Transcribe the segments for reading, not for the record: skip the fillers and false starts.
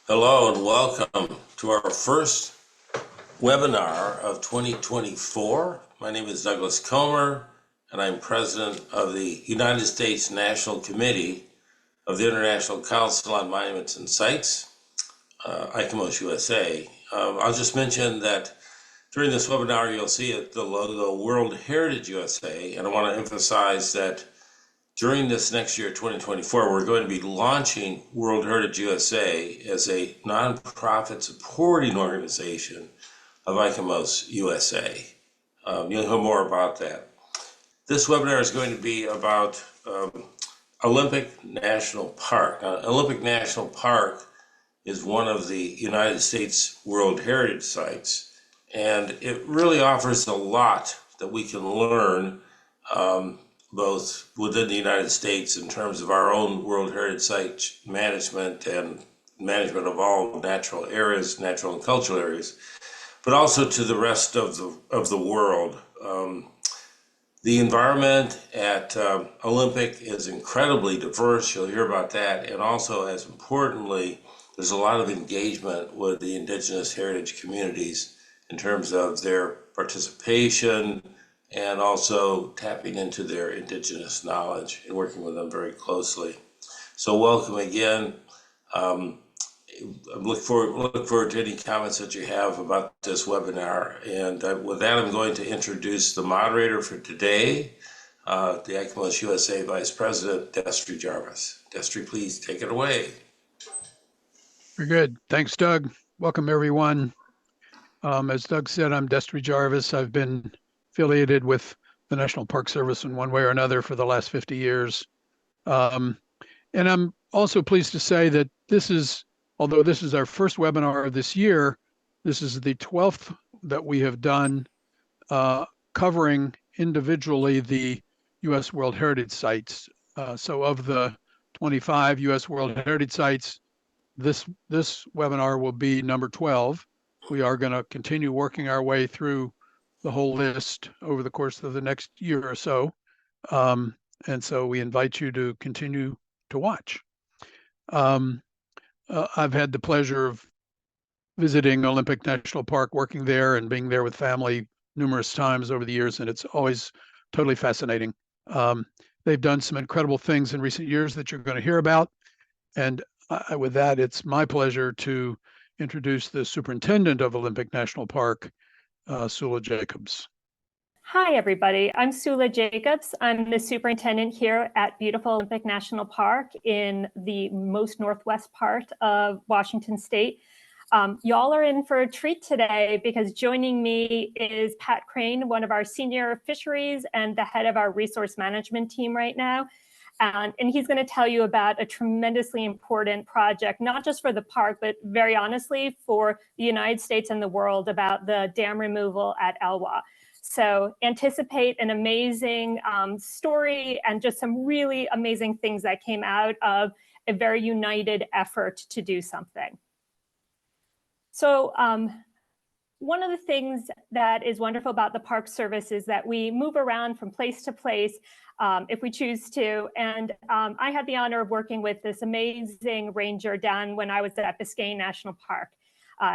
Hello and welcome to our first webinar of 2024. My name is Douglas Comer and I'm president of the United States National Committee of the International Council on Monuments and Sites, ICMOS USA. I'll just mention that during this webinar you'll see the logo World Heritage USA, and I want to emphasize that during this next year, 2024, we're going to be launching World Heritage USA as a nonprofit supporting organization of ICMOS USA. You'll hear more about that. This webinar is going to be about Olympic National Park. Now, Olympic National Park is one of the United States World Heritage Sites, and it really offers a lot that we can learn both within the United States in terms of our own World Heritage Site management and management of all natural areas, natural and cultural areas, but also to the rest of the world. The environment at Olympic is incredibly diverse. You'll hear about that. And also, as importantly, there's a lot of engagement with the indigenous heritage communities in terms of their participation, and also tapping into their indigenous knowledge and working with them very closely. So welcome again. Look forward to any comments that you have about this webinar. And with that, I'm going to introduce the moderator for today, the ICMOS USA Vice President, Destry Jarvis. Destry, please take it away. Very good. Thanks, Doug. Welcome, everyone. As Doug said, I'm Destry Jarvis. I've been affiliated with the National Park Service in one way or another for the last 50 years. And I'm also pleased to say that although this is our first webinar of this year, this is the 12th that we have done covering individually the U.S. World Heritage Sites. So of the 25 U.S. World Heritage Sites, this webinar will be number 12. We are going to continue working our way through the whole list over the course of the next year or so. And so we invite you to continue to watch. I've had the pleasure of visiting Olympic National Park, working there and being there with family numerous times over the years, and it's always totally fascinating. They've done some incredible things in recent years that you're going to hear about. And with that, it's my pleasure to introduce the superintendent of Olympic National Park, Sula Jacobs. Hi, everybody. I'm Sula Jacobs. I'm the superintendent here at beautiful Olympic National Park in the most northwest part of Washington State. Y'all are in for a treat today because joining me is Pat Crain, one of our senior fisheries and the head of our resource management team right now. And he's going to tell you about a tremendously important project, not just for the park, but very honestly for the United States and the world, about the dam removal at Elwha. So anticipate an amazing story and just some really amazing things that came out of a very united effort to do something. So one of the things that is wonderful about the Park Service is that we move around from place to place if we choose to. And I had the honor of working with this amazing ranger down when I was at Biscayne National Park.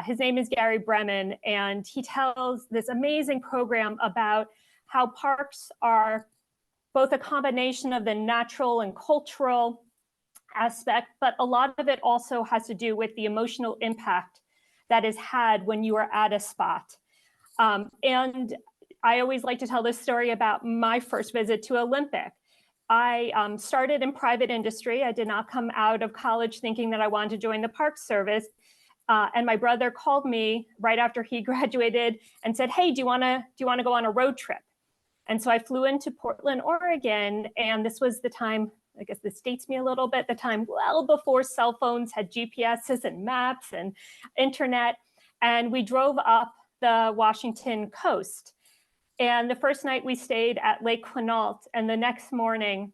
His name is Gary Bremen, and he tells this amazing program about how parks are both a combination of the natural and cultural aspect, but a lot of it also has to do with the emotional impact that is had when you are at a spot. And I always like to tell this story about my first visit to Olympic. I started in private industry. I did not come out of college thinking that I wanted to join the Park Service. And my brother called me right after he graduated and said, "Hey, do you want to go on a road trip?" And so I flew into Portland, Oregon, and this was the time, I guess this dates me a little bit, the time well before cell phones had GPSs and maps and internet. And we drove up the Washington coast. And the first night we stayed at Lake Quinault, and the next morning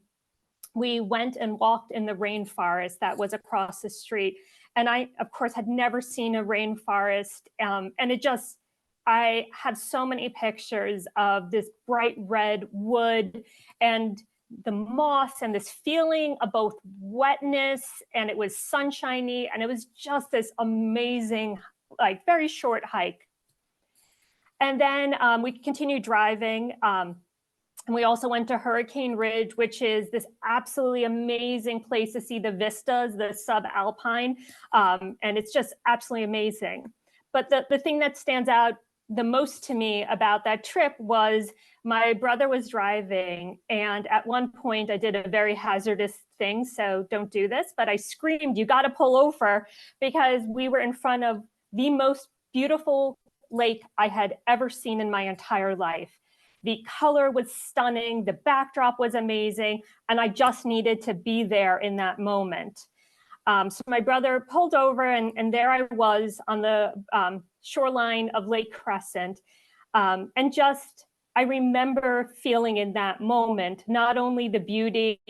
we went and walked in the rainforest that was across the street. And I, of course, had never seen a rainforest. And I had so many pictures of this bright red wood and the moss and this feeling of both wetness, and it was sunshiny, and it was just this amazing, like very short hike. And then we continued driving. And we also went to Hurricane Ridge, which is this absolutely amazing place to see the vistas, the subalpine, and it's just absolutely amazing. But the thing that stands out the most to me about that trip was my brother was driving, and at one point I did a very hazardous thing, so don't do this, but I screamed, "You got to pull over," because we were in front of the most beautiful lake I had ever seen in my entire life. The color was stunning, the backdrop was amazing, and I just needed to be there in that moment. So my brother pulled over, and there I was on the shoreline of Lake Crescent. And just, I remember feeling in that moment, not only the beauty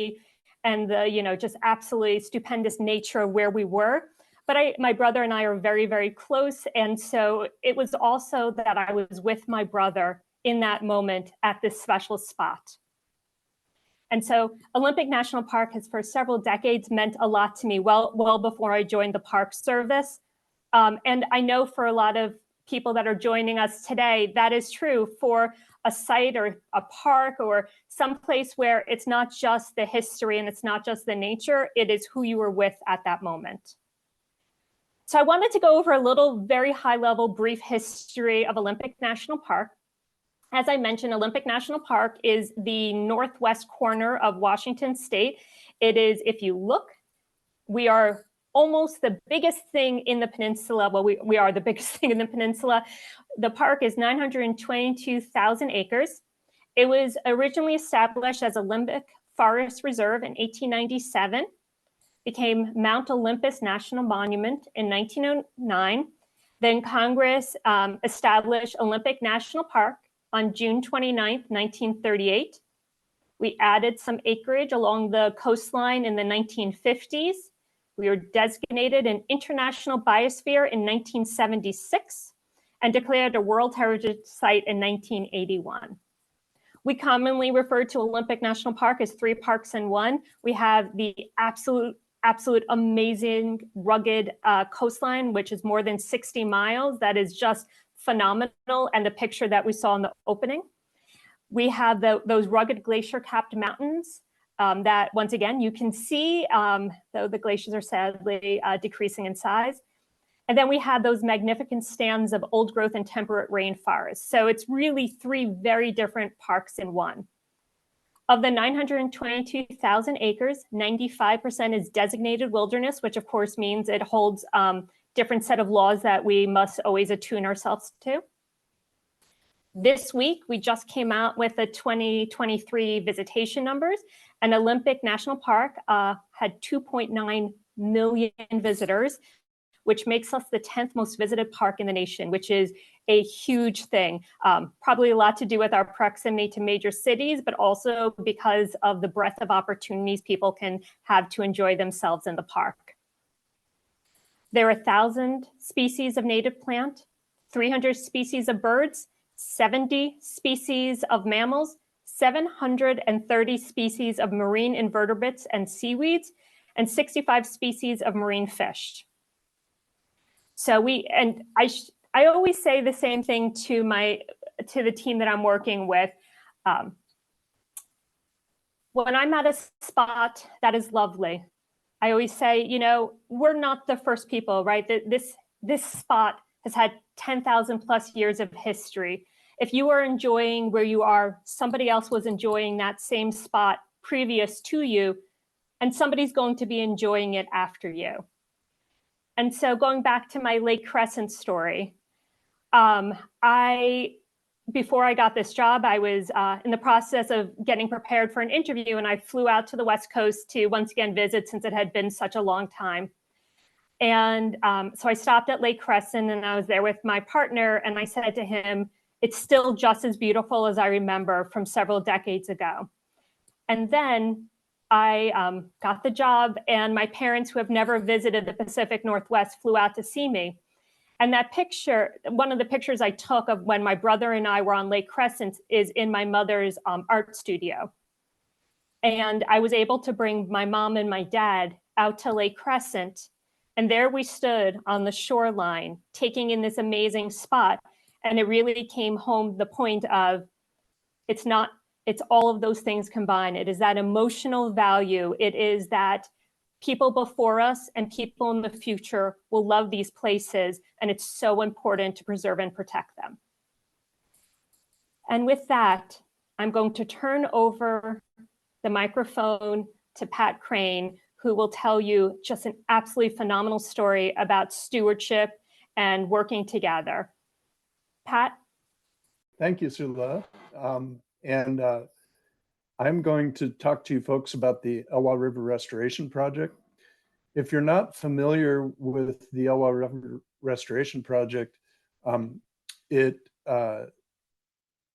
and the, just absolutely stupendous nature of where we were, but my brother and I are very, very close. And so it was also that I was with my brother in that moment at this special spot. And so Olympic National Park has for several decades meant a lot to me, well before I joined the Park Service. And I know for a lot of people that are joining us today, that is true for a site or a park or someplace where it's not just the history and it's not just the nature, it is who you were with at that moment. So I wanted to go over a little very high level brief history of Olympic National Park. As I mentioned, Olympic National Park is the northwest corner of Washington State. It is, if you look, we are almost the biggest thing in the peninsula. Well, we are the biggest thing in the peninsula. The park is 922,000 acres. It was originally established as Olympic Forest Reserve in 1897, became Mount Olympus National Monument in 1909. Then Congress established Olympic National Park on June 29th, 1938. We added some acreage along the coastline in the 1950s. We were designated an international biosphere in 1976 and declared a World Heritage Site in 1981. We commonly refer to Olympic National Park as 3 parks in 1. We have the absolute amazing rugged coastline, which is more than 60 miles. That is just phenomenal, and the picture that we saw in the opening. We have those rugged glacier-capped mountains that, once again, you can see, though the glaciers are sadly decreasing in size. And then we have those magnificent stands of old growth and temperate rainforest. So it's really 3 very different parks in 1. Of the 922,000 acres, 95% is designated wilderness, which of course means it holds different set of laws that we must always attune ourselves to. This week, we just came out with the 2023 visitation numbers, and Olympic National Park had 2.9 million visitors, which makes us the 10th most visited park in the nation, which is a huge thing. Probably a lot to do with our proximity to major cities, but also because of the breadth of opportunities people can have to enjoy themselves in the park. There are 1,000 species of native plant, 300 species of birds, 70 species of mammals, 730 species of marine invertebrates and seaweeds, and 65 species of marine fish. So I always say the same thing to the team that I'm working with. When I'm at a spot that is lovely, I always say, we're not the first people, right? This spot has had 10,000 plus years of history. If you are enjoying where you are, somebody else was enjoying that same spot previous to you, and somebody's going to be enjoying it after you. And so going back to my Lake Crescent story, before I got this job, I was in the process of getting prepared for an interview, and I flew out to the West Coast to once again visit since it had been such a long time. And so I stopped at Lake Crescent, and I was there with my partner, and I said to him, it's still just as beautiful as I remember from several decades ago. And then I got the job, and my parents, who have never visited the Pacific Northwest, flew out to see me. And that picture, one of the pictures I took of when my brother and I were on Lake Crescent, is in my mother's art studio. And I was able to bring my mom and my dad out to Lake Crescent. And there we stood on the shoreline, taking in this amazing spot. And it really came home the point of it's all of those things combined. It is that emotional value. It is that people before us and people in the future will love these places. And it's so important to preserve and protect them. And with that, I'm going to turn over the microphone to Pat Crain, who will tell you just an absolutely phenomenal story about stewardship and working together. Pat? Thank you, Sula. I'm going to talk to you folks about the Elwha River Restoration Project. If you're not familiar with the Elwha River Restoration Project, it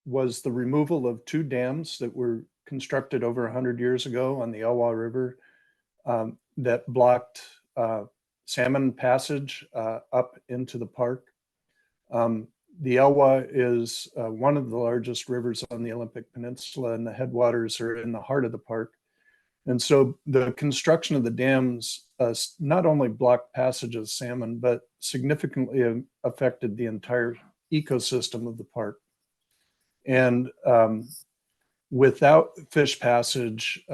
was the removal of 2 dams that were constructed over 100 years ago on the Elwha River that blocked salmon passage up into the park. The Elwha is one of the largest rivers on the Olympic Peninsula, and the headwaters are in the heart of the park. And so the construction of the dams not only blocked passage of salmon, but significantly affected the entire ecosystem of the park. And without fish passage,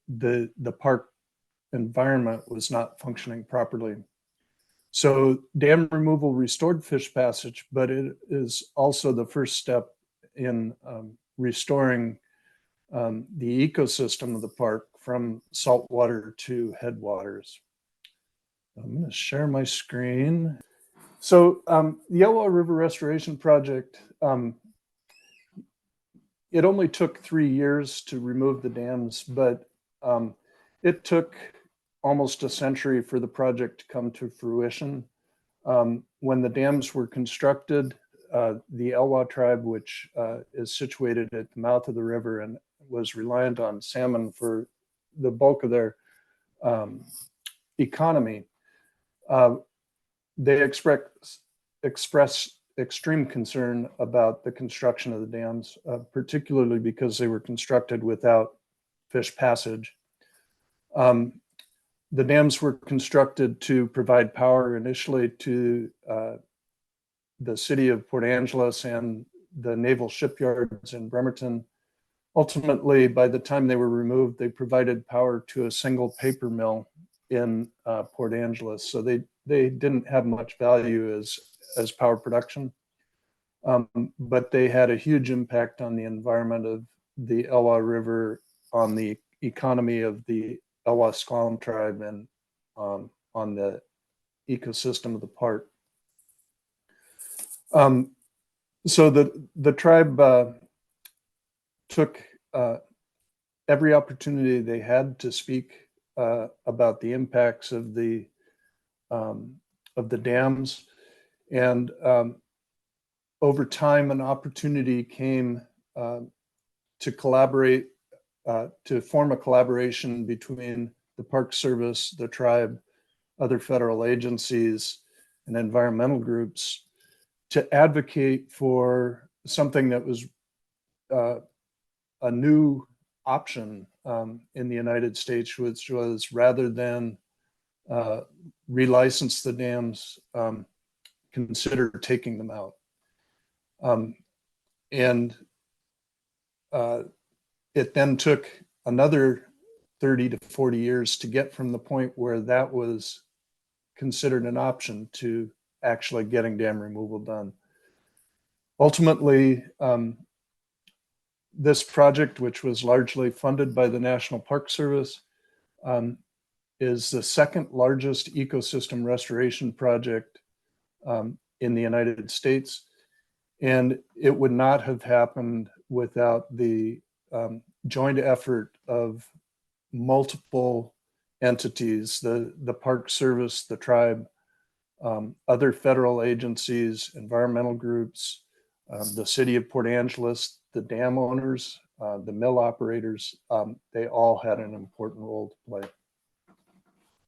the park environment was not functioning properly. So dam removal restored fish passage, but it is also the first step in restoring the ecosystem of the park from saltwater to headwaters. I'm going to share my screen. So the Elwha River Restoration Project, it only took 3 years to remove the dams, but it took almost a century for the project to come to fruition. When the dams were constructed, the Elwha tribe, which is situated at the mouth of the river and was reliant on salmon for the bulk of their economy, they expressed extreme concern about the construction of the dams, particularly because they were constructed without fish passage. The dams were constructed to provide power initially to the city of Port Angeles and the naval shipyards in Bremerton. Ultimately, by the time they were removed, they provided power to a single paper mill in Port Angeles. So they didn't have much value as power production, but they had a huge impact on the environment of the Elwha River, on the economy of the Elwha Squam tribe, and on the ecosystem of the park. So the tribe took every opportunity they had to speak about the impacts of the dams, and over time an opportunity came to collaborate, to form a collaboration between the Park Service, the tribe, other federal agencies, and environmental groups to advocate for something that was a new option in the United States, which was, rather than relicense the dams, consider taking them out. It then took another 30 to 40 years to get from the point where that was considered an option to actually getting dam removal done. Ultimately, this project, which was largely funded by the National Park Service, is the second largest ecosystem restoration project in the United States. And it would not have happened without the joint effort of multiple entities, the Park Service, the tribe, other federal agencies, environmental groups, the city of Port Angeles, the dam owners, the mill operators. They all had an important role to play.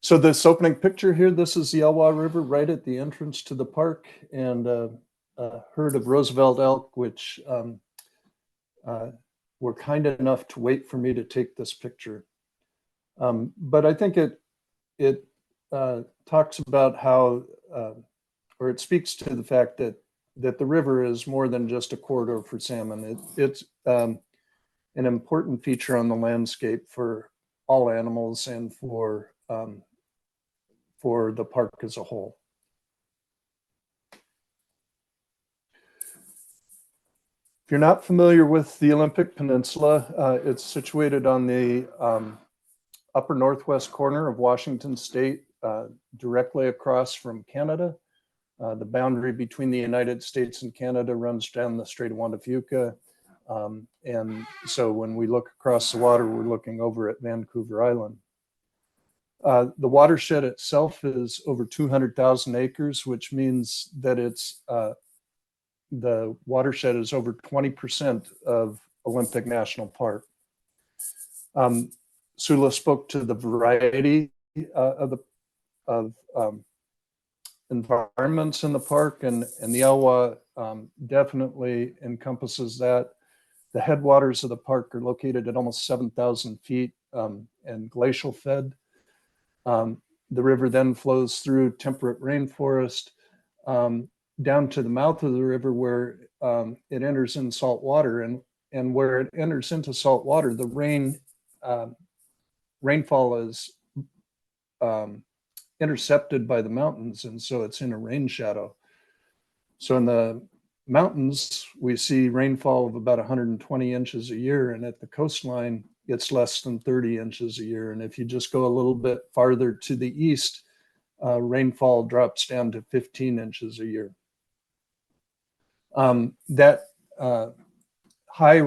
So this opening picture here, this is the Elwha River right at the entrance to the park, and a herd of Roosevelt elk, which were kind enough to wait for me to take this picture. But I think it talks about how, or it speaks to the fact that the river is more than just a corridor for salmon. It's an important feature on the landscape for all animals and for the park as a whole. If you're not familiar with the Olympic Peninsula, it's situated on the upper northwest corner of Washington State, directly across from Canada. The boundary between the United States and Canada runs down the Strait of Juan de Fuca. And so when we look across the water, we're looking over at Vancouver Island. The watershed itself is over 200,000 acres, which means that it's the watershed is over 20% of Olympic National Park. Sula spoke to the variety of environments in the park, and the Elwha definitely encompasses that. The headwaters of the park are located at almost 7,000 feet and glacial fed. The river then flows through temperate rainforest down to the mouth of the river where it enters in salt water, and where it enters into salt water, the rainfall is intercepted by the mountains, and so it's in a rain shadow. So in the mountains, we see rainfall of about 120 inches a year, and at the coastline, it's less than 30 inches a year. And if you just go a little bit farther to the east, rainfall drops down to 15 inches a year. That high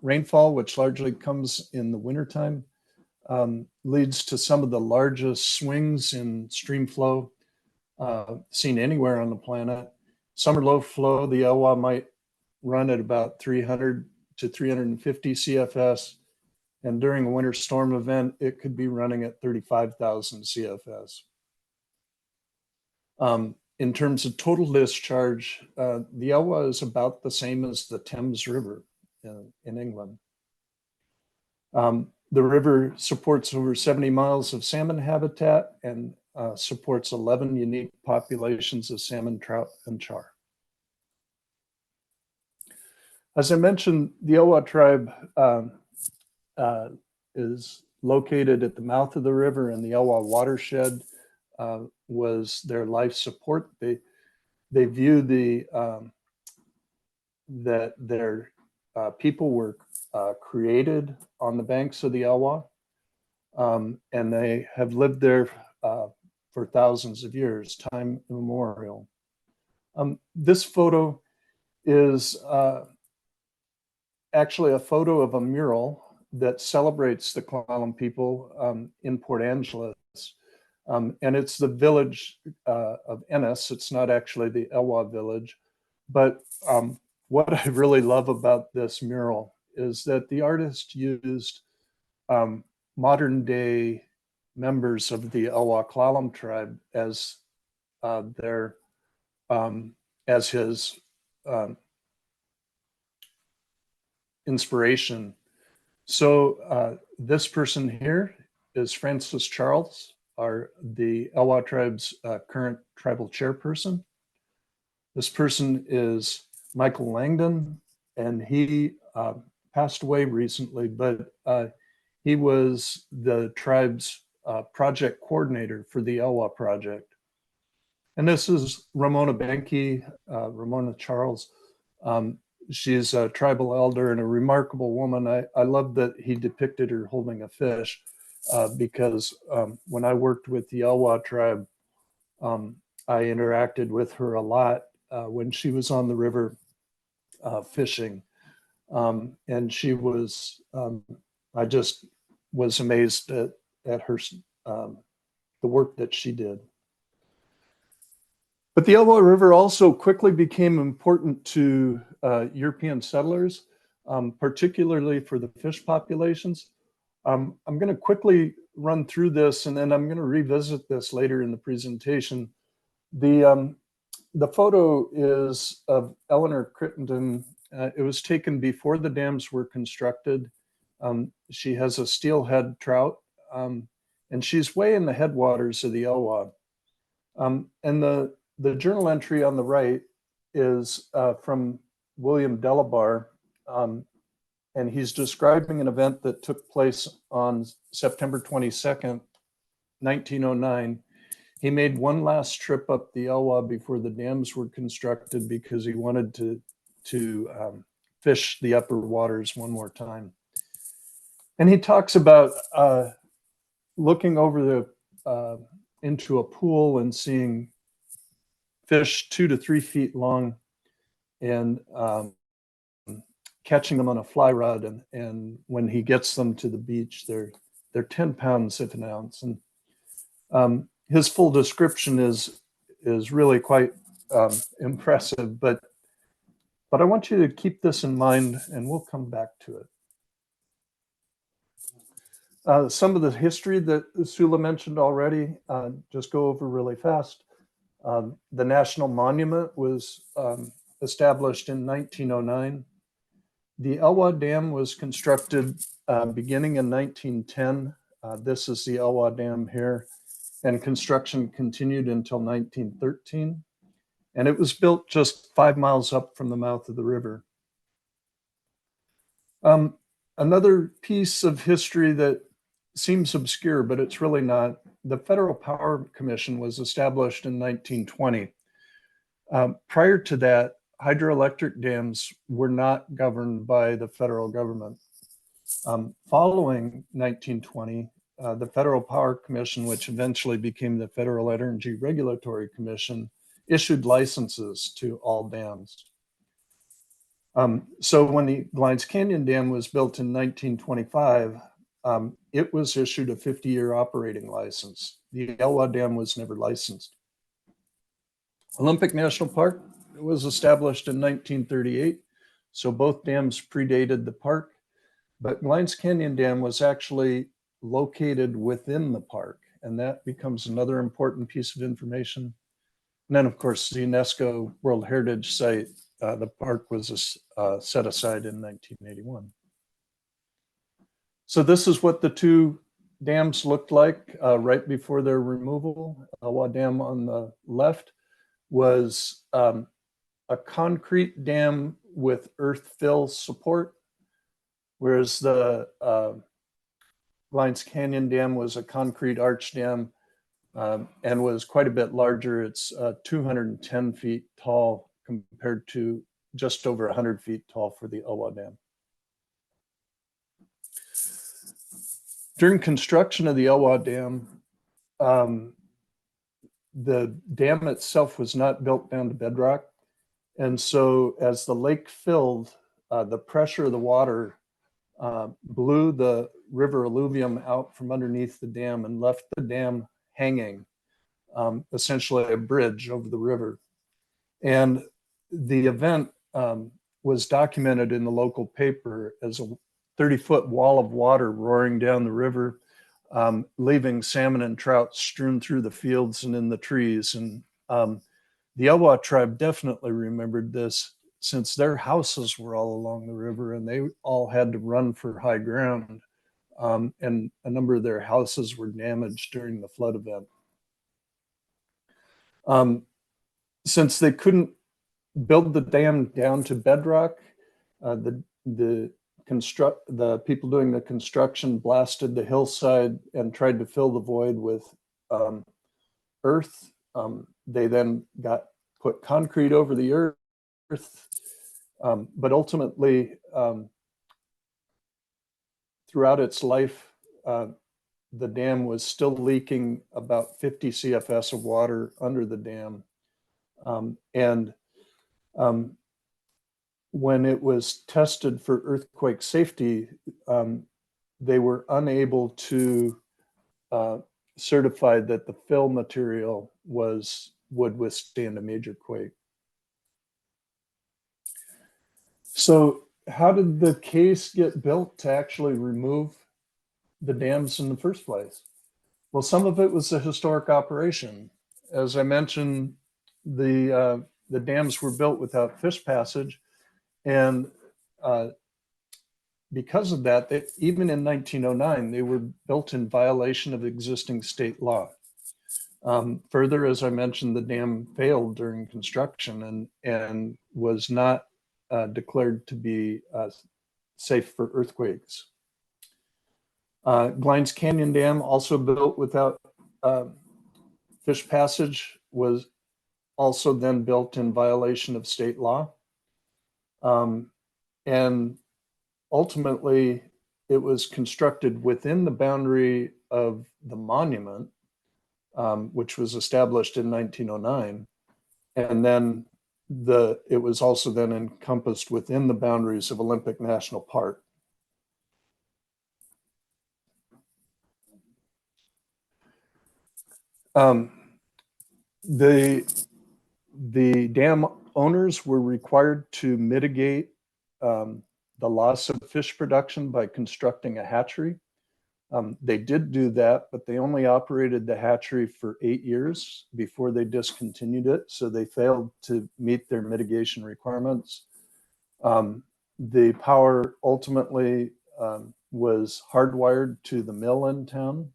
rainfall, which largely comes in the wintertime, leads to some of the largest swings in stream flow seen anywhere on the planet. Summer low flow, the Elwha might run at about 300 to 350 CFS. And during a winter storm event, it could be running at 35,000 CFS. In terms of total discharge, the Elwha is about the same as the Thames River in England. The river supports over 70 miles of salmon habitat and supports 11 unique populations of salmon, trout, and char. As I mentioned, the Elwha tribe is located at the mouth of the river, and the Elwha watershed was their life support. They view that their people were created on the banks of the Elwha, and they have lived there for thousands of years, time immemorial. This photo is actually a photo of a mural that celebrates the Clallam people in Port Angeles. And it's the village of Ennis. It's not actually the Elwha village. But what I really love about this mural is that the artist used modern day members of the Elwha Clallam tribe as his inspiration. So this person here is Francis Charles, the Elwha tribe's current tribal chairperson. This person is Michael Langdon, and he passed away recently, but he was the tribe's project coordinator for the Elwha project. And this is Ramona Benke, Ramona Charles. She's a tribal elder and a remarkable woman. I love that he depicted her holding a fish because when I worked with the Elwha tribe, I interacted with her a lot when she was on the river fishing. And she was, I just was amazed at her, the work that she did. But the Elwha River also quickly became important to European settlers, particularly for the fish populations. I'm going to quickly run through this, and then I'm going to revisit this later in the presentation. The photo is of Eleanor Crittenden It was taken before the dams were constructed. She has a steelhead trout, and she's way in the headwaters of the Elwha. And the journal entry on the right is from William Delabar, and he's describing an event that took place on September 22nd, 1909. He made one last trip up the Elwha before the dams were constructed because he wanted to fish the upper waters one more time. And he talks about looking over into a pool and seeing fish 2 to 3 feet long and catching them on a fly rod. And when he gets them to the beach, they're 10 pounds if an ounce. And his full description is really quite impressive, but I want you to keep this in mind, and we'll come back to it. Some of the history that Sula mentioned already, just go over really fast. The National Monument was established in 1909. The Elwha Dam was constructed beginning in 1910. This is the Elwha Dam here, and construction continued until 1913. And it was built just 5 miles up from the mouth of the river. Another piece of history that seems obscure, but it's really not. The Federal Power Commission was established in 1920. Prior to that, hydroelectric dams were not governed by the federal government. Following 1920, the Federal Power Commission, which eventually became the Federal Energy Regulatory Commission, issued licenses to all dams. So when the Glines Canyon Dam was built in 1925, it was issued a 50-year operating license. The Elwha Dam was never licensed. Olympic National Park was established in 1938, so both dams predated the park, but Glines Canyon Dam was actually located within the park, and that becomes another important piece of information. And then, of course, the UNESCO World Heritage Site, the park was set aside in 1981. So this is what the two dams looked like right before their removal. Elwha Dam on the left was a concrete dam with earth fill support, whereas the Glines Canyon Dam was a concrete arch dam and was quite a bit larger. It's 210 feet tall compared to just over 100 feet tall for the Elwha Dam. During construction of the Elwha Dam, the dam itself was not built down to bedrock. And so as the lake filled, the pressure of the water blew the river alluvium out from underneath the dam and left the dam hanging, essentially a bridge over the river. And the event was documented in the local paper as a 30-foot wall of water roaring down the river, leaving salmon and trout strewn through the fields and in the trees. And the Elwha tribe definitely remembered this, since their houses were all along the river and they all had to run for high ground. And a number of their houses were damaged during the flood event. Since they couldn't build the dam down to bedrock, the people doing the construction blasted the hillside and tried to fill the void with earth. They then put concrete over the earth, but ultimately, throughout its life, the dam was still leaking about 50 CFS of water under the dam. When it was tested for earthquake safety, they were unable to certify that the fill material would withstand a major quake. So how did the case get built to actually remove the dams in the first place? Well, some of it was a historic operation. As I mentioned, the dams were built without fish passage, And because of that, even in 1909, they were built in violation of existing state law. Further, as I mentioned, the dam failed during construction and was not declared to be safe for earthquakes. Glines Canyon Dam, also built without fish passage, was also then built in violation of state law. And ultimately, it was constructed within the boundary of the monument, which was established in 1909. And then it was also then encompassed within the boundaries of Olympic National Park. The dam owners were required to mitigate the loss of fish production by constructing a hatchery. They did do that, but they only operated the hatchery for 8 years before they discontinued it. So they failed to meet their mitigation requirements. The power ultimately was hardwired to the mill in town.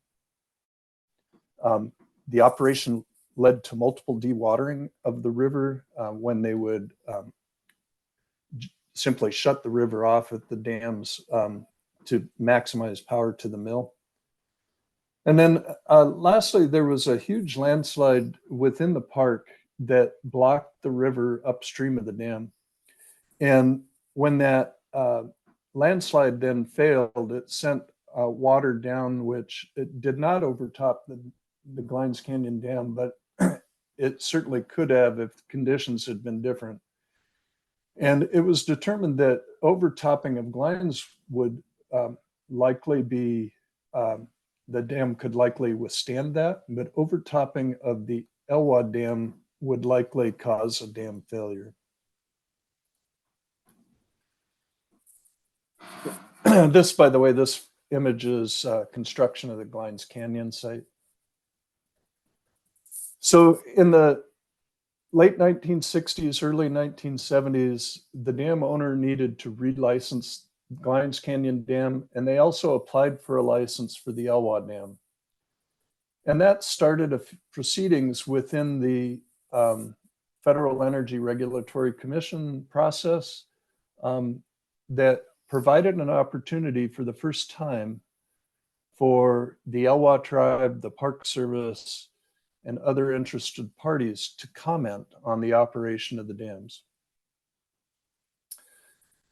The operation led to multiple dewatering of the river when they would simply shut the river off at the dams to maximize power to the mill. And then lastly, there was a huge landslide within the park that blocked the river upstream of the dam. And when that landslide then failed, it sent water down, which it did not overtop the Glines Canyon Dam, but it certainly could have if conditions had been different. And it was determined that overtopping of Glines would likely be, the dam could likely withstand that, but overtopping of the Elwha Dam would likely cause a dam failure. This, by the way, this image is construction of the Glines Canyon site. So in the late 1960s, early 1970s, the dam owner needed to relicense Glines Canyon Dam, and they also applied for a license for the Elwha Dam. And that started proceedings within the Federal Energy Regulatory Commission process that provided an opportunity for the first time for the Elwha tribe, the Park Service, and other interested parties to comment on the operation of the dams.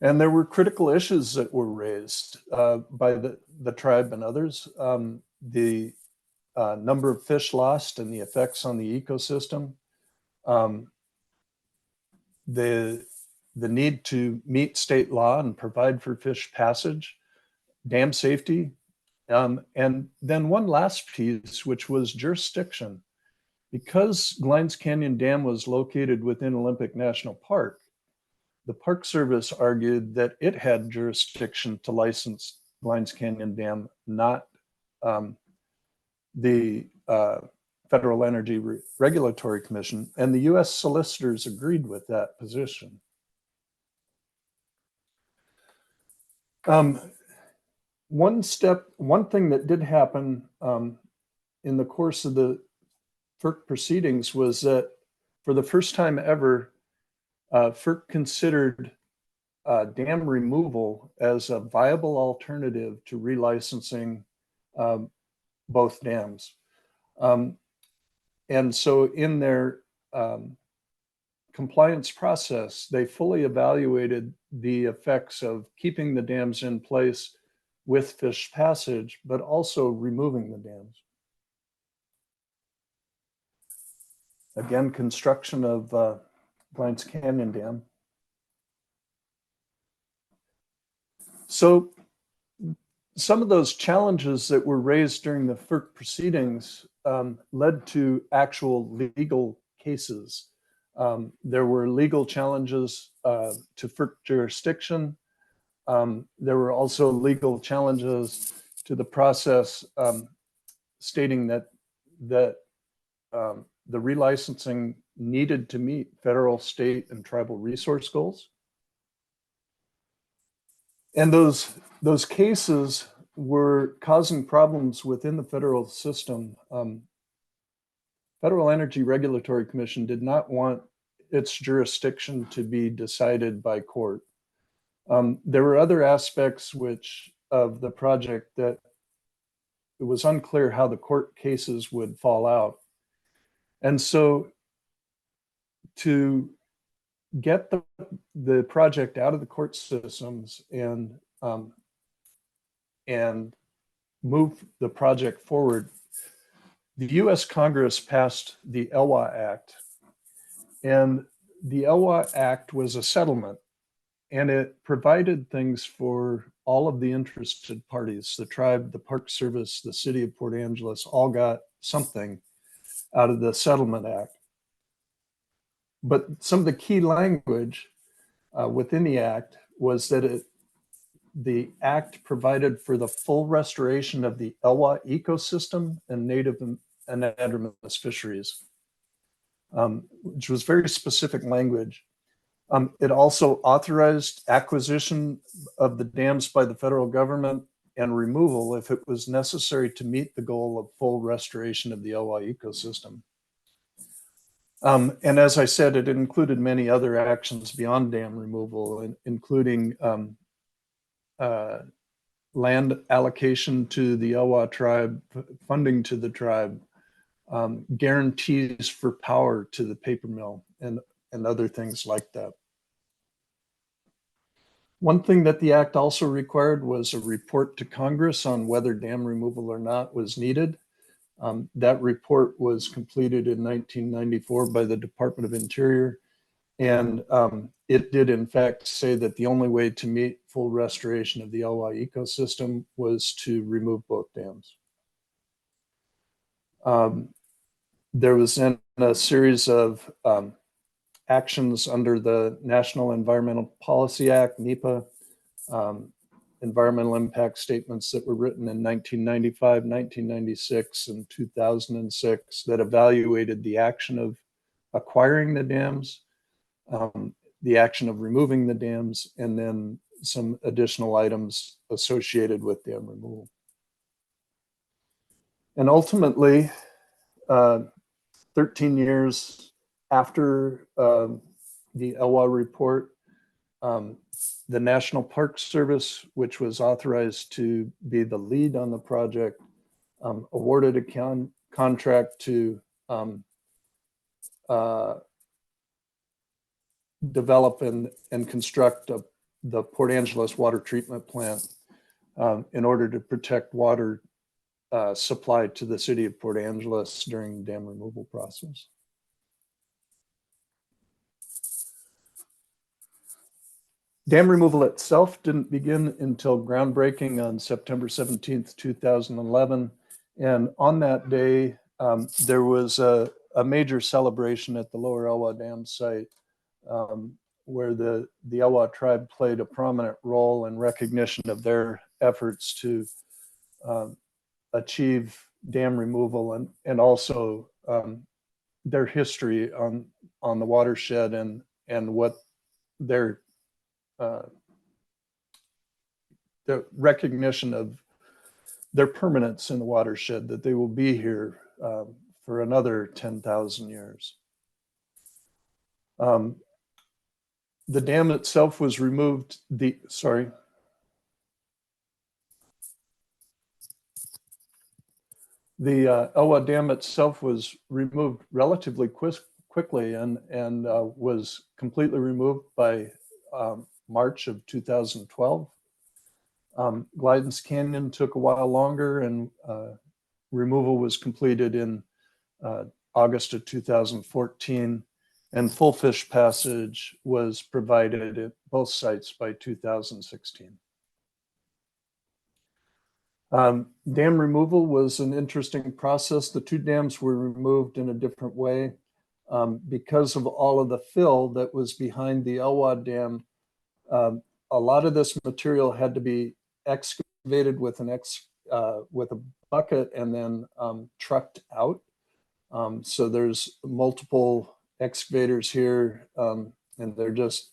And there were critical issues that were raised by the tribe and others. The number of fish lost and the effects on the ecosystem. The need to meet state law and provide for fish passage, dam safety, and then one last piece, which was jurisdiction. Because Glines Canyon Dam was located within Olympic National Park, the Park Service argued that it had jurisdiction to license Glines Canyon Dam, not the Federal Energy Regulatory Commission, and the US solicitors agreed with that position. One thing that did happen in the course of the FERC proceedings was that for the first time ever, FERC considered dam removal as a viable alternative to relicensing both dams. And so in their compliance process, they fully evaluated the effects of keeping the dams in place with fish passage, but also removing the dams. Again, construction of Glines Canyon Dam. So some of those challenges that were raised during the FERC proceedings led to actual legal cases. There were legal challenges to FERC jurisdiction. There were also legal challenges to the process stating that the relicensing needed to meet federal, state, and tribal resource goals. And those cases were causing problems within the federal system. Federal Energy Regulatory Commission did not want its jurisdiction to be decided by court. There were other aspects of the project that it was unclear how the court cases would fall out. And so to get the project out of the court systems and move the project forward, the US Congress passed the ELWA Act. And the ELWA Act was a settlement, and it provided things for all of the interested parties. The tribe, the Park Service, the city of Port Angeles all got something out of the Settlement Act. But some of the key language within the act was that the act provided for the full restoration of the Elwha ecosystem and native anadromous fisheries, which was very specific language. It also authorized acquisition of the dams by the federal government and removal if it was necessary to meet the goal of full restoration of the Elwha ecosystem. And as I said, it included many other actions beyond dam removal, including land allocation to the Elwha tribe, funding to the tribe, guarantees for power to the paper mill, and other things like that. One thing that the act also required was a report to Congress on whether dam removal or not was needed. That report was completed in 1994 by the Department of Interior, and it did in fact say that the only way to meet full restoration of the Elwha ecosystem was to remove both dams. There was then a series of actions under the National Environmental Policy Act, NEPA, environmental impact statements that were written in 1995, 1996, and 2006 that evaluated the action of acquiring the dams, the action of removing the dams, and then some additional items associated with dam removal. And ultimately, 13 years after the Elwha report, the National Park Service, which was authorized to be the lead on the project, awarded a contract to develop and construct the Port Angeles water treatment plant in order to protect water supplied to the city of Port Angeles during the dam removal process. Dam removal itself didn't begin until groundbreaking on September 17th, 2011. And on that day, there was a major celebration at the Lower Elwha Dam site where the Elwha tribe played a prominent role in recognition of their efforts to achieve dam removal and also their history on the watershed and what their the recognition of their permanence in the watershed, that they will be here for another 10,000 years. The dam itself was removed, the Elwha Dam itself was removed relatively quickly and was completely removed by March of 2012. Glidance Canyon took a while longer, and removal was completed in August of 2014, and full fish passage was provided at both sites by 2016. Dam removal was an interesting process. The two dams were removed in a different way. Because of all of the fill that was behind the Elwha Dam, a lot of this material had to be excavated with with a bucket and then trucked out. So there's multiple excavators here, and they're just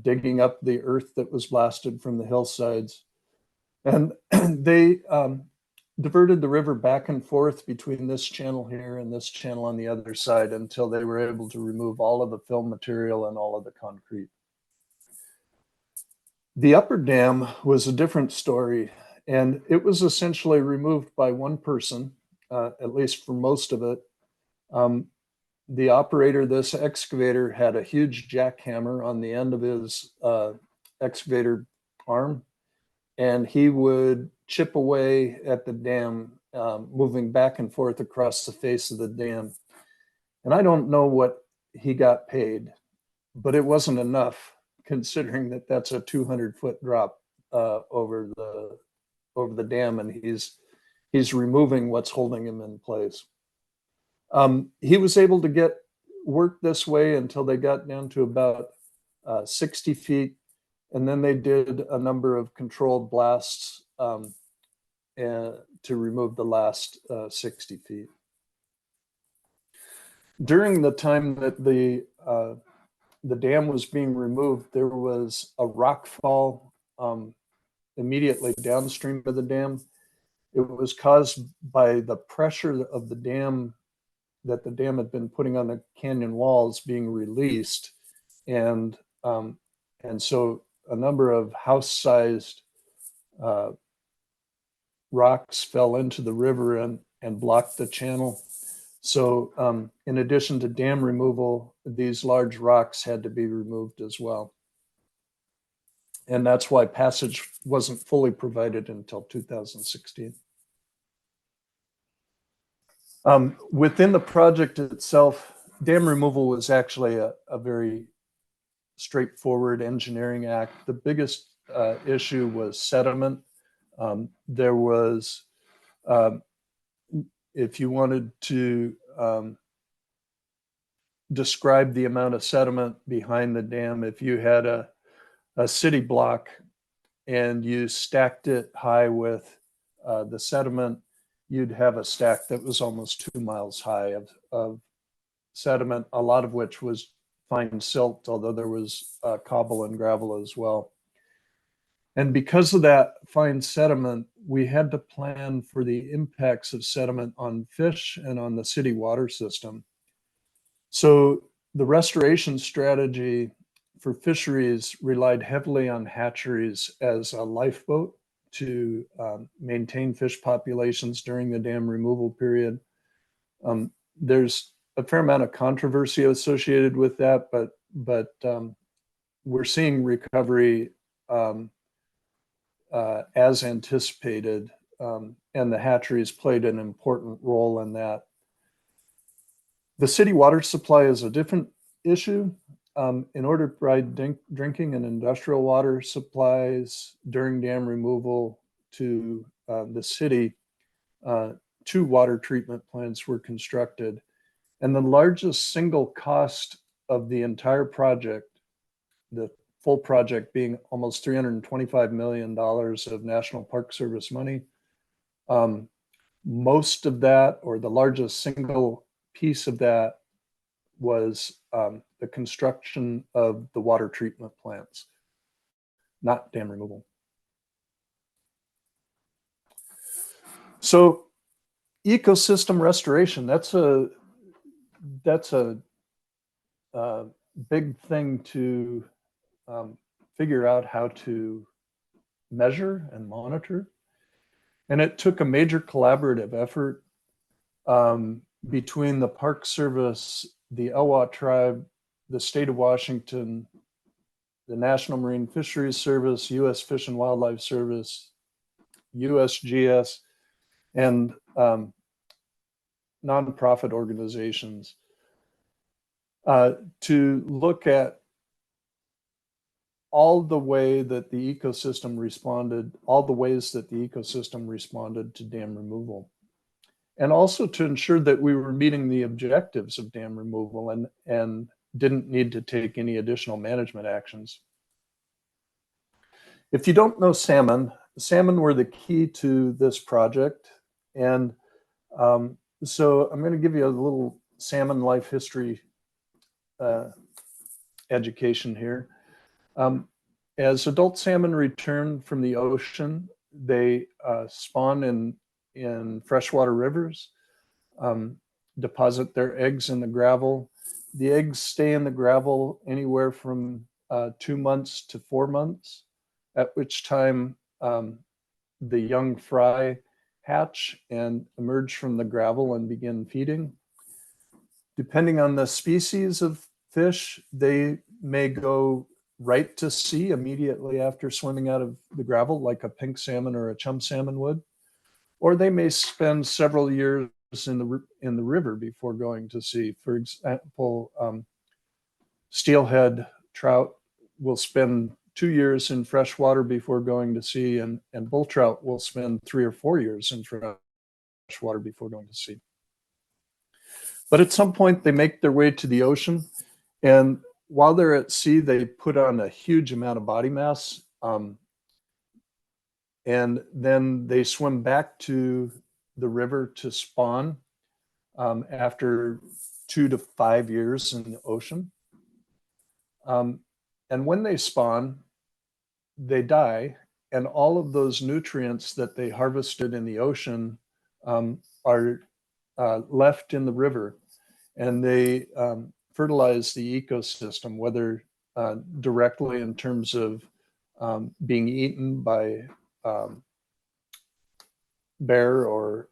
digging up the earth that was blasted from the hillsides. And they diverted the river back and forth between this channel here and this channel on the other side until they were able to remove all of the fill material and all of the concrete. The upper dam was a different story, and it was essentially removed by one person, at least for most of it. The operator of this excavator had a huge jackhammer on the end of his excavator arm, and he would chip away at the dam, moving back and forth across the face of the dam. And I don't know what he got paid, but it wasn't enough, considering that that's a 200-foot drop over the dam, and he's removing what's holding him in place. He was able to get work this way until they got down to about 60 feet. And then they did a number of controlled blasts to remove the last 60 feet. During the time that the dam was being removed, there was a rock fall immediately downstream of the dam. It was caused by the pressure of the dam that the dam had been putting on the canyon walls being released. And so a number of house-sized rocks fell into the river and blocked the channel. So in addition to dam removal, these large rocks had to be removed as well. And that's why passage wasn't fully provided until 2016. Within the project itself, dam removal was actually a very straightforward engineering act. The biggest issue was sediment. There was, if you wanted to describe the amount of sediment behind the dam, if you had a city block and you stacked it high with the sediment, you'd have a stack that was almost 2 miles high of sediment, a lot of which was fine silt, although there was cobble and gravel as well. And because of that fine sediment, we had to plan for the impacts of sediment on fish and on the city water system. So the restoration strategy for fisheries relied heavily on hatcheries as a lifeboat to maintain fish populations during the dam removal period. There's a fair amount of controversy associated with that, but we're seeing recovery as anticipated, and the hatcheries played an important role in that. The city water supply is a different issue. In order to provide drinking and industrial water supplies during dam removal to the city, 2 water treatment plants were constructed. And the largest single cost of the entire project, the full project being almost $325 million of National Park Service money, most of that, or the largest single piece of that, was the construction of the water treatment plants, not dam removal. So ecosystem restoration, that's a big thing to figure out how to measure and monitor. And it took a major collaborative effort between the Park Service, the Elwha tribe, the state of Washington, the National Marine Fisheries Service, U.S. Fish and Wildlife Service, USGS, and nonprofit organizations to look at all the way that the ecosystem responded, all the ways that the ecosystem responded to dam removal. And also to ensure that we were meeting the objectives of dam removal and didn't need to take any additional management actions. If you don't know salmon, salmon were the key to this project. And so I'm going to give you a little salmon life history education here. As adult salmon return from the ocean, they spawn in freshwater rivers, deposit their eggs in the gravel. The eggs stay in the gravel anywhere from 2 months to 4 months, at which time the young fry hatch and emerge from the gravel and begin feeding. Depending on the species of fish, they may go right to sea immediately after swimming out of the gravel, like a pink salmon or a chum salmon would, or they may spend several years in the river before going to sea. For example, steelhead trout will spend 2 years in fresh water before going to sea, and bull trout will spend 3 or 4 years in fresh water before going to sea. But at some point, they make their way to the ocean, and while they're at sea, they put on a huge amount of body mass, and then they swim back to the river to spawn after 2 to 5 years in the ocean. And when they spawn, they die, and all of those nutrients that they harvested in the ocean are left in the river, and they fertilize the ecosystem, whether directly in terms of being eaten by bear or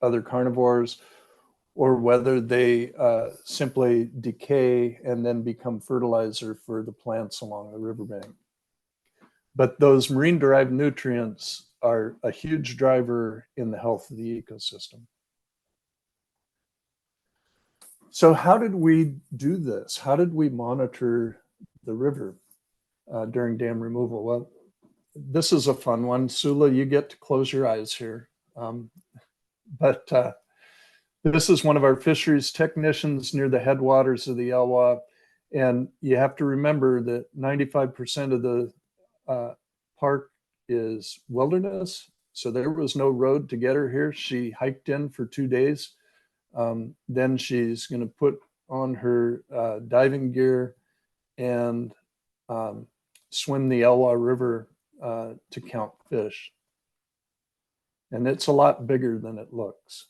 other carnivores, or whether they simply decay and then become fertilizer for the plants along the riverbank. But those marine-derived nutrients are a huge driver in the health of the ecosystem. So how did we do this? How did we monitor the river during dam removal? Well, this is a fun one. Sula, you get to close your eyes here. But this is one of our fisheries technicians near the headwaters of the Elwha. And you have to remember that 95% of the park is wilderness. So there was no road to get her here. She hiked in for 2 days. Then she's going to put on her diving gear and swim the Elwha River to count fish. And it's a lot bigger than it looks.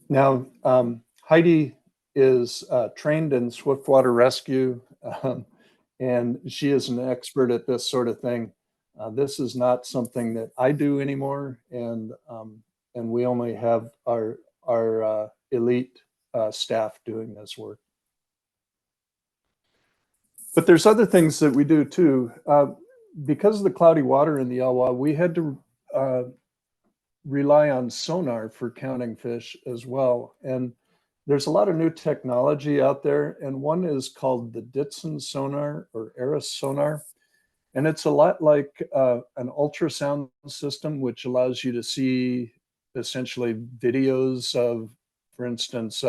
Now, Heidi is trained in swiftwater rescue, and she is an expert at this sort of thing. This is not something that I do anymore, and we only have our elite staff doing this work. But there's other things that we do too. Because of the cloudy water in the Elwha, we had to rely on sonar for counting fish as well. And there's a lot of new technology out there, and one is called the Ditson sonar or Eris sonar. And it's a lot like an ultrasound system, which allows you to see essentially videos of, for instance,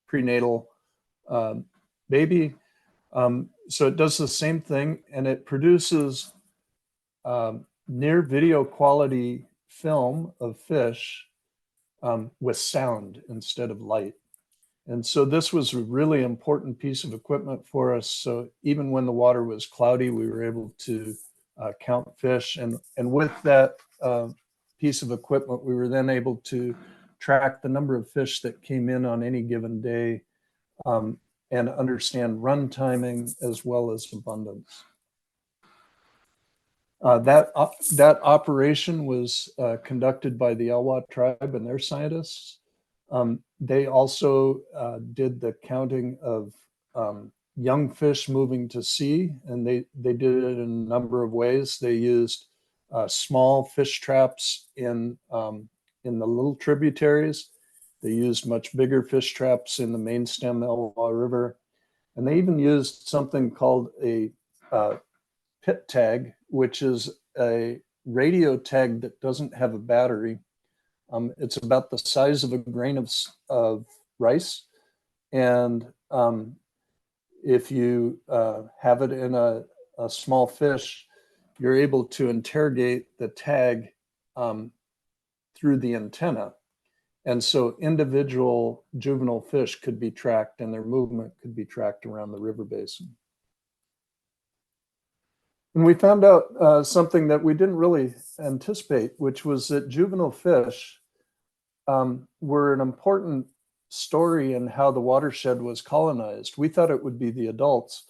prenatal baby. So it does the same thing, and it produces near video quality film of fish with sound instead of light. And so this was a really important piece of equipment for us. So even when the water was cloudy, we were able to count fish. And with that piece of equipment, we were then able to track the number of fish that came in on any given day and understand run timing as well as abundance. That operation was conducted by the Elwha tribe and their scientists. They also did the counting of young fish moving to sea, and they did it in a number of ways. They used small fish traps in the little tributaries. They used much bigger fish traps in the main stem Elwha River. And they even used something called a pit tag, which is a radio tag that doesn't have a battery. It's about the size of a grain of rice. And if you have it in a small fish, you're able to interrogate the tag through the antenna. And so individual juvenile fish could be tracked and their movement could be tracked around the river basin. And we found out something that we didn't really anticipate, which was that juvenile fish were an important story in how the watershed was colonized. We thought it would be the adults,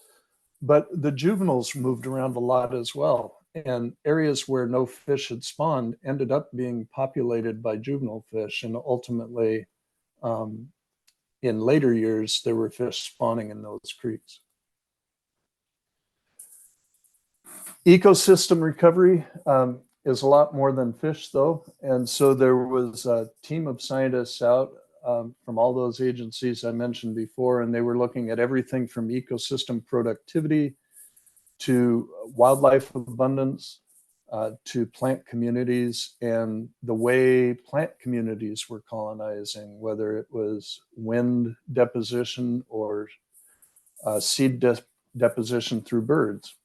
but the juveniles moved around a lot as well. And areas where no fish had spawned ended up being populated by juvenile fish. And ultimately, in later years, there were fish spawning in those creeks. Ecosystem recovery is a lot more than fish, though. And so there was a team of scientists out from all those agencies I mentioned before, and they were looking at everything from ecosystem productivity to wildlife abundance, to plant communities and the way plant communities were colonizing, whether it was wind deposition or seed deposition through birds.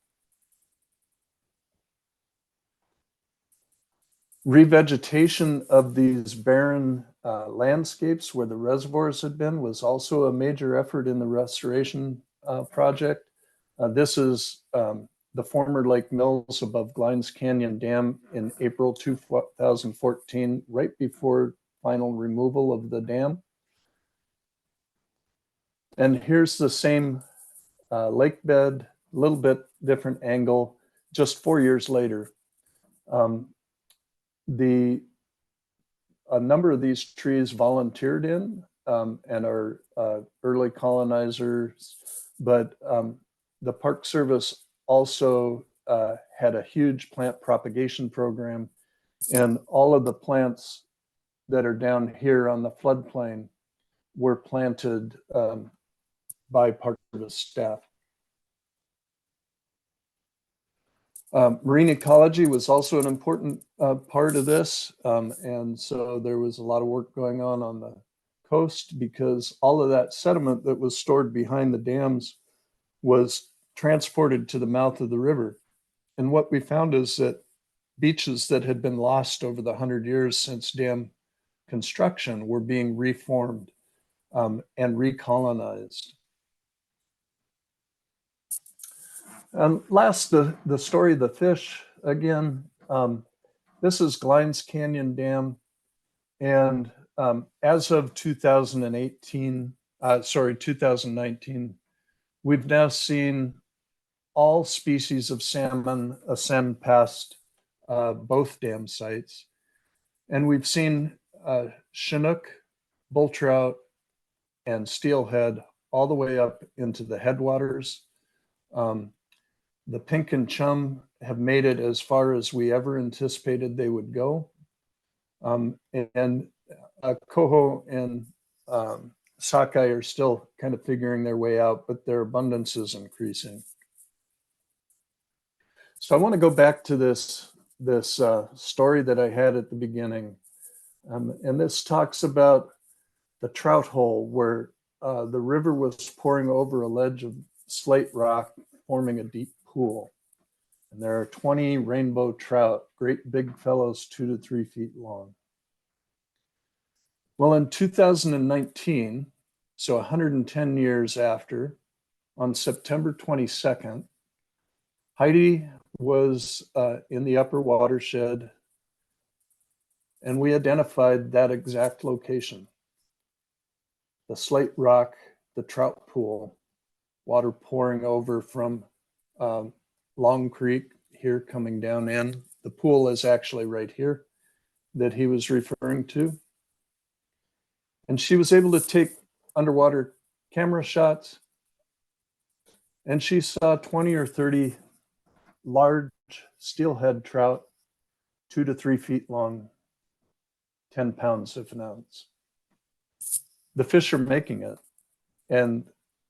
Revegetation of these barren landscapes where the reservoirs had been was also a major effort in the restoration project. This is the former Lake Mills above Glines Canyon Dam in April 2014, right before final removal of the dam. And here's the same lake bed, a little bit different angle, just 4 years later. A number of these trees volunteered in and are early colonizers, but the Park Service also had a huge plant propagation program, and all of the plants that are down here on the floodplain were planted by Park Service staff. Marine ecology was also an important part of this, and so there was a lot of work going on the coast because all of that sediment that was stored behind the dams was transported to the mouth of the river. And what we found is that beaches that had been lost over the 100 years since dam construction were being reformed and recolonized. And last, the story of the fish. Again, this is Glines Canyon Dam. And as of 2019, we've now seen all species of salmon ascend past both dam sites. And we've seen Chinook, bull trout, and steelhead all the way up into the headwaters. The pink and chum have made it as far as we ever anticipated they would go. And coho and sockeye are still kind of figuring their way out, but their abundance is increasing. So I want to go back to this story that I had at the beginning. And this talks about the trout hole where the river was pouring over a ledge of slate rock, forming a deep pool. And there are 20 rainbow trout, great big fellows, 2 to 3 feet long. Well, in 2019, so 110 years after, on September 22nd, Heidi was in the upper watershed, and we identified that exact location. The slate rock, the trout pool, water pouring over from Long Creek here coming down in. The pool is actually right here that he was referring to. And she was able to take underwater camera shots, and she saw 20 or 30 large steelhead trout, 2 to 3 feet long, 10 pounds if an ounce. The fish are making it, and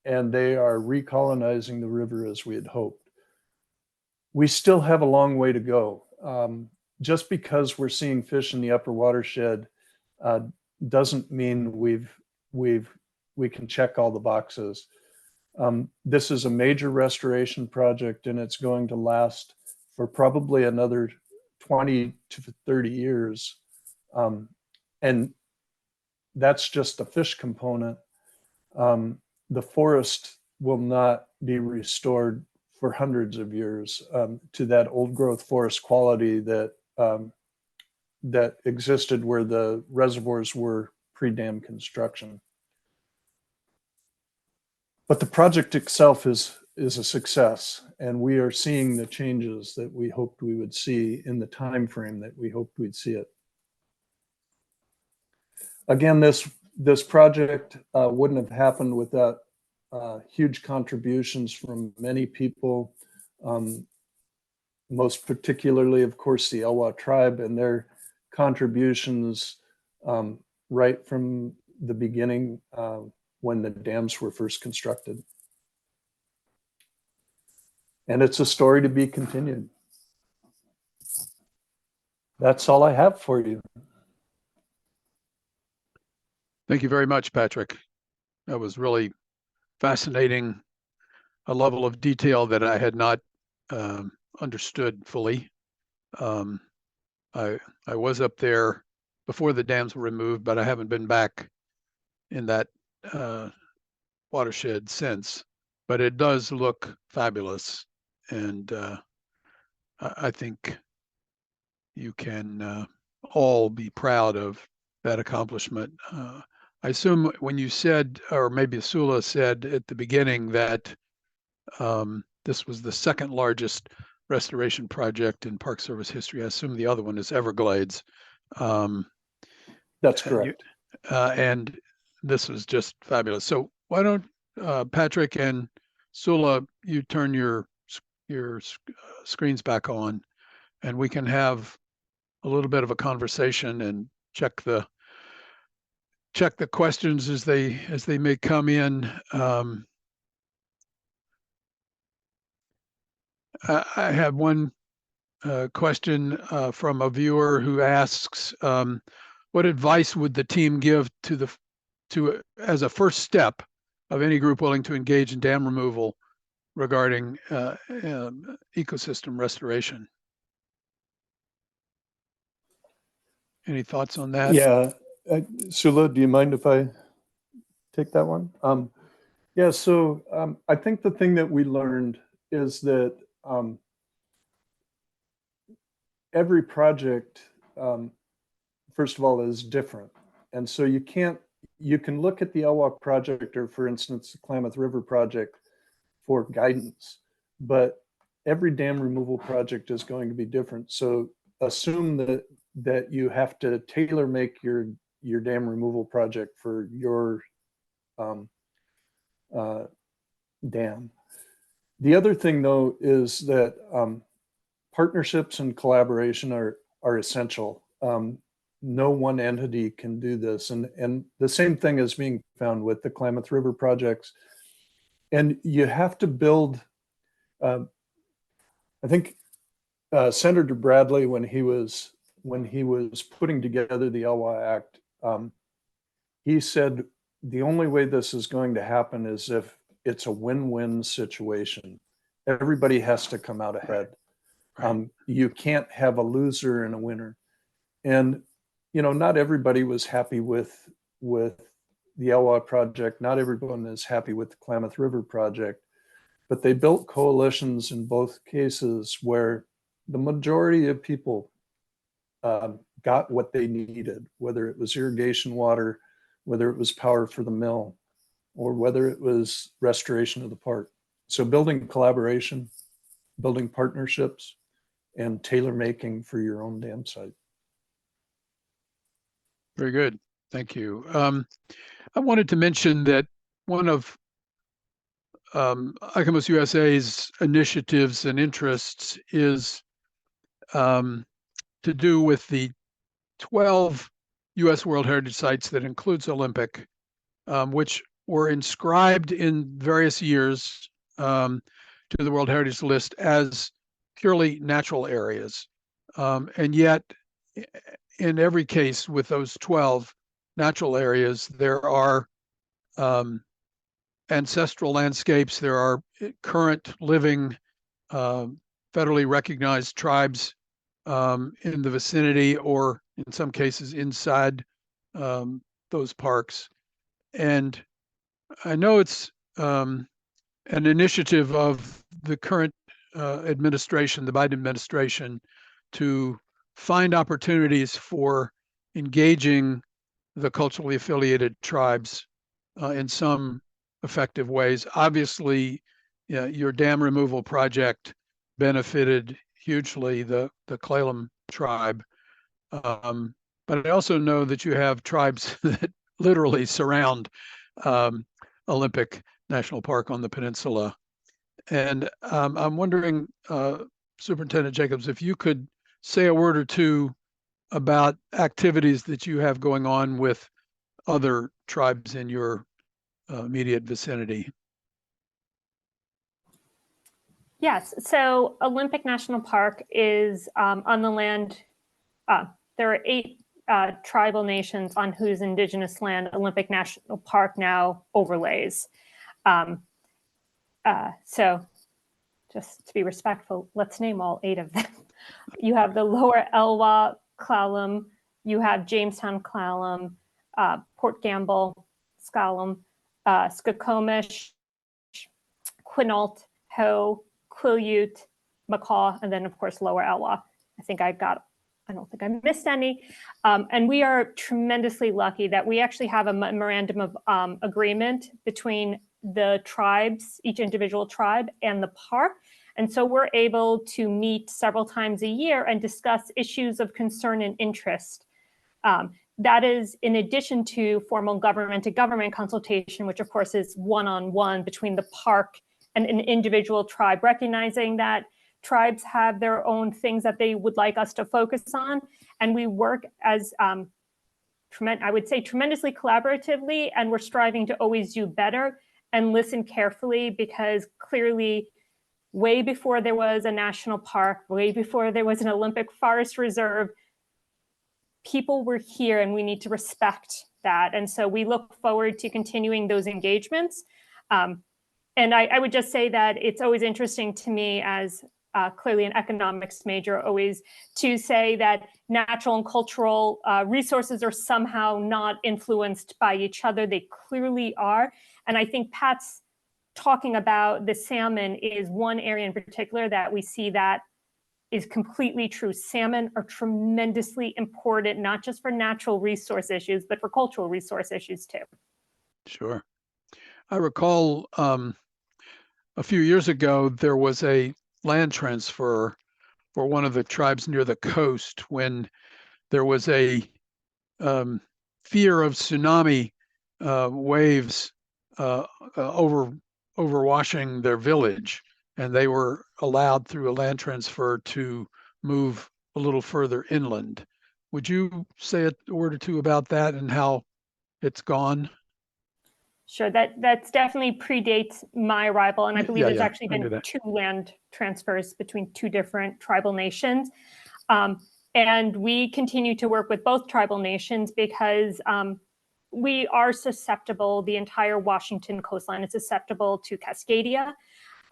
they are recolonizing the river as we had hoped. We still have a long way to go. Just because we're seeing fish in the upper watershed doesn't mean we can check all the boxes. This is a major restoration project, and it's going to last for probably another 20 to 30 years. And that's just the fish component. The forest will not be restored for hundreds of years to that old growth forest quality that that existed where the reservoirs were pre-dam construction. But the project itself is a success, and we are seeing the changes that we hoped we would see in the time frame that we hoped we'd see it. Again, this project wouldn't have happened without huge contributions from many people, most particularly, of course, the Elwha tribe and their contributions right from the beginning when the dams were first constructed. And it's a story to be continued. That's all I have for you. Thank you very much, Patrick. That was really fascinating, a level of detail that I had not understood fully. I was up there before the dams were removed, but I haven't been back in that watershed since. But it does look fabulous, and I think you can all be proud of that accomplishment. I assume when you said, or maybe Sula said at the beginning, that this was the second largest restoration project in Park Service history. I assume the other one is Everglades. That's correct. And this was just fabulous. So why don't Patrick and Sula, you turn your screens back on, and we can have a little bit of a conversation and check the questions as they may come in. I have one question from a viewer who asks, what advice would the team give to as a first step of any group willing to engage in dam removal regarding ecosystem restoration? Any thoughts on that? Yeah, Sula, do you mind if I take that one? Yeah, so I think the thing that we learned is that every project, first of all, is different. And so you can look at the Elwha project, or for instance, the Klamath River project, for guidance, but every dam removal project is going to be different. So assume that you have to tailor make your dam removal project for your dam. The other thing, though, is that partnerships and collaboration are essential. No one entity can do this, and the same thing is being found with the Klamath River projects. And you have to build. I think Senator Bradley, when he was putting together the Elwha Act, he said the only way this is going to happen is if it's a win-win situation. Everybody has to come out ahead. Right. You can't have a loser and a winner. And not everybody was happy with the Elwha project. Not everyone is happy with the Klamath River project, but they built coalitions in both cases where the majority of people got what they needed, whether it was irrigation water, whether it was power for the mill, or whether it was restoration of the park. So building collaboration, building partnerships, and tailor making for your own dam site. Very good. Thank you. I wanted to mention that one of ICOMOS USA's initiatives and interests is to do with the 12 U.S. World Heritage Sites that includes Olympic, which were inscribed in various years to the World Heritage List as purely natural areas. And yet, in every case with those 12 natural areas, there are ancestral landscapes, there are current living federally recognized tribes in the vicinity, or in some cases inside those parks. And I know it's an initiative of the current administration, the Biden administration, to find opportunities for engaging the culturally affiliated tribes in some effective ways. Obviously, your dam removal project benefited hugely the Clallam tribe. But I also know that you have tribes that literally surround Olympic National Park on the peninsula. And I'm wondering, Superintendent Jacobs, if you could say a word or two about activities that you have going on with other tribes in your immediate vicinity. Yes, so Olympic National Park is on the land. There are 8 tribal nations on whose indigenous land Olympic National Park now overlays. So just to be respectful, let's name all 8 of them. You have the Lower Elwha Clallam, you have Jamestown Clallam, Port Gamble Clallam, Skokomish, Quinault, Ho, Quileute, Macaw, and then of course Lower Elwha. I don't think I missed any. And we are tremendously lucky that we actually have a memorandum of agreement between the tribes, each individual tribe, and the park. And so we're able to meet several times a year and discuss issues of concern and interest. That is in addition to formal government-to-government consultation, which of course is one-on-one between the park and an individual tribe, recognizing that tribes have their own things that they would like us to focus on. And we work as, I would say, tremendously collaboratively, and we're striving to always do better and listen carefully, because clearly, way before there was a national park, way before there was an Olympic forest reserve, people were here, and we need to respect that. And so we look forward to continuing those engagements. And I would just say that it's always interesting to me, as clearly an economics major, always to say that natural and cultural resources are somehow not influenced by each other. They clearly are. And I think Pat's talking about the salmon is one area in particular that we see that is completely true. Salmon are tremendously important, not just for natural resource issues, but for cultural resource issues too. Sure. I recall a few years ago, there was a land transfer for one of the tribes near the coast when there was a fear of tsunami waves overwashing their village, and they were allowed through a land transfer to move a little further inland. Would you say a word or two about that and how it's gone? Sure, that's definitely predates my arrival, and I believe there's actually been 2 land transfers between 2 different tribal nations. And we continue to work with both tribal nations because we are susceptible, the entire Washington coastline is susceptible to Cascadia.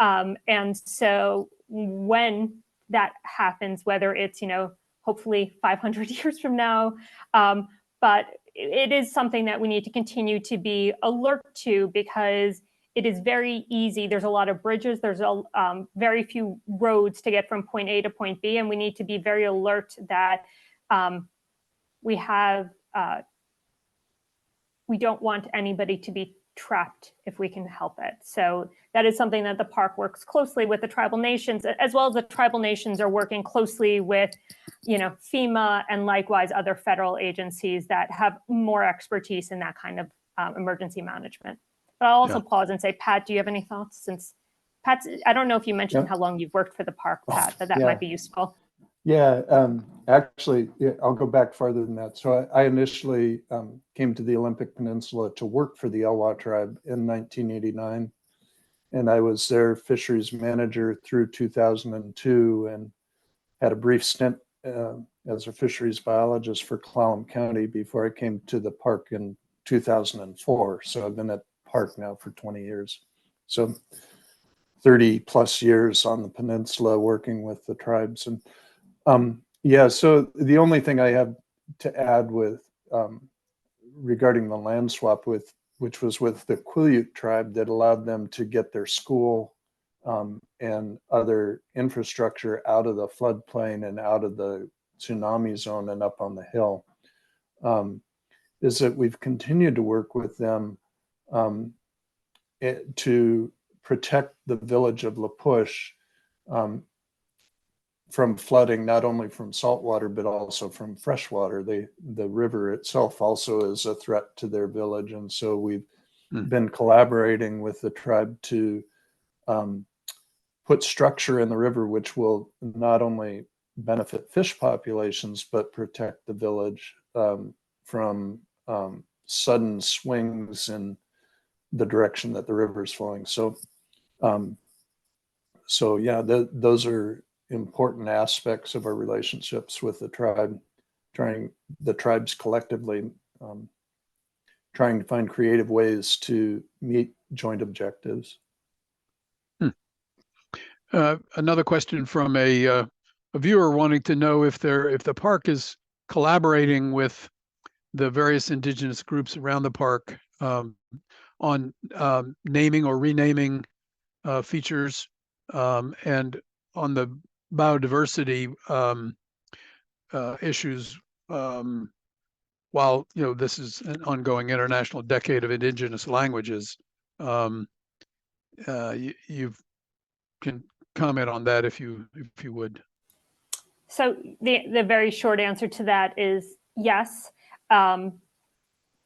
And so when that happens, whether it's, hopefully 500 years from now, but it is something that we need to continue to be alert to, because it is very easy. There's a lot of bridges. There's very few roads to get from point A to point B, and we need to be very alert that we don't want anybody to be trapped if we can help it. So that is something that the park works closely with the tribal nations, as well as the tribal nations are working closely with, FEMA and likewise other federal agencies that have more expertise in that kind of emergency management. But I'll also pause and say, Pat, do you have any thoughts? Since Pat's, I don't know if you mentioned how long you've worked for the park, Pat, but that might be useful. Yeah, actually, I'll go back farther than that. So I initially came to the Olympic Peninsula to work for the Elwha tribe in 1989. And I was their fisheries manager through 2002 and had a brief stint as a fisheries biologist for Clallam County before I came to the park in 2004. So I've been at park now for 20 years. So 30 plus years on the peninsula working with the tribes. And so the only thing I have to add with regarding the land swap which was with the Quileute tribe that allowed them to get their school and other infrastructure out of the floodplain and out of the tsunami zone and up on the hill, is that we've continued to work with them to protect the village of La Push from flooding, not only from saltwater, but also from freshwater. The river itself also is a threat to their village. And so we've been collaborating with the tribe to put structure in the river, which will not only benefit fish populations, but protect the village from sudden swings in the direction that the river is flowing. So, those are important aspects of our relationships with the tribe, the tribes collectively trying to find creative ways to meet joint objectives. Another question from a viewer wanting to know if the park is collaborating with the various indigenous groups around the park on naming or renaming features and on the biodiversity issues. While this is an ongoing International Decade of Indigenous Languages, you can comment on that if you would. So the very short answer to that is yes.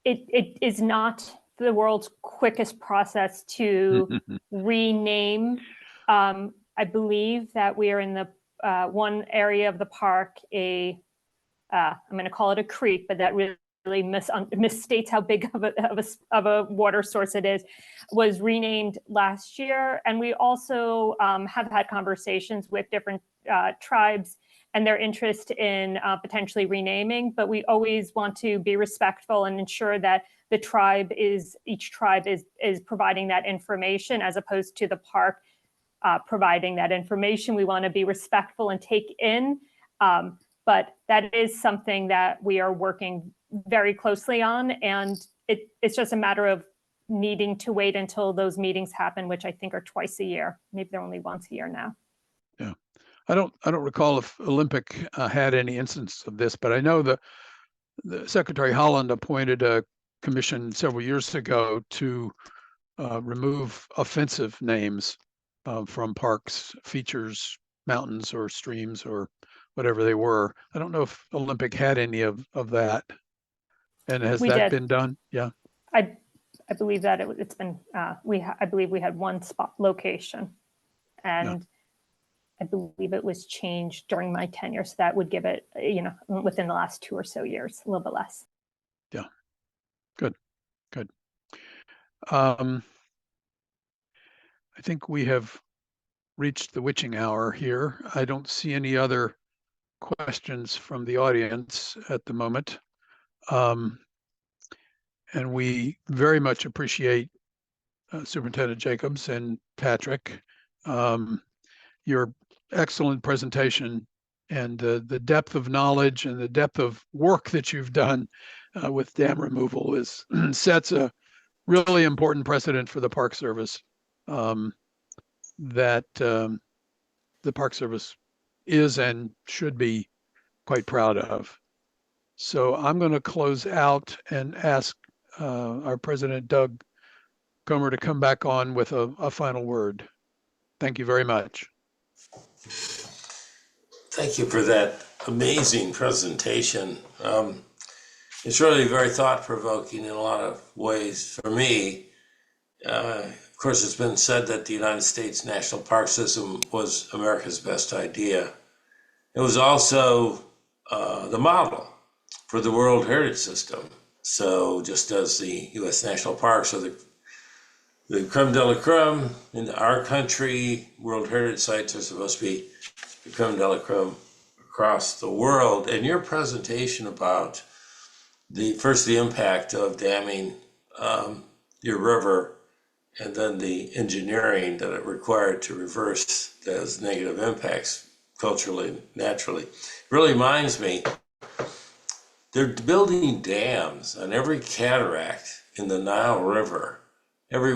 It is not the world's quickest process to rename. I believe that we are in the one area of the park, I'm going to call it a creek, but that really misstates how big of a water source it is, was renamed last year. And we also have had conversations with different tribes and their interest in potentially renaming, but we always want to be respectful and ensure that each tribe is providing that information as opposed to the park providing that information. We want to be respectful and take in, but that is something that we are working very closely on, and it's just a matter of needing to wait until those meetings happen, which I think are twice a year. Maybe they're only once a year now. Yeah, I don't recall if Olympic had any instance of this, but I know the Secretary Holland appointed a commission several years ago to remove offensive names from parks, features, mountains, or streams, or whatever they were. I don't know if Olympic had any of that. And has that been done? Yeah. I believe that it's been, I believe we had one spot location, and I believe it was changed during my tenure. So that would give it, within the last 2 or so years, a little bit less. Yeah. Good. I think we have reached the witching hour here. I don't see any other questions from the audience at the moment. And we very much appreciate Superintendent Jacobs and Patrick, your excellent presentation and the depth of knowledge and the depth of work that you've done with dam removal sets a really important precedent for the Park Service that the Park Service is and should be quite proud of. So I'm going to close out and ask our President Doug Comer to come back on with a final word. Thank you very much. Thank you for that amazing presentation. It's really very thought-provoking in a lot of ways for me. Of course, it's been said that the United States National Park System was America's best idea. It was also the model for the World Heritage System. So just as the U.S. National Parks are the creme de la creme in our country, World Heritage Sites are supposed to be the creme de la creme across the world. And your presentation about the impact of damming your river, and then the engineering that it required to reverse those negative impacts culturally and naturally, really reminds me, they're building dams on every cataract in the Nile River, every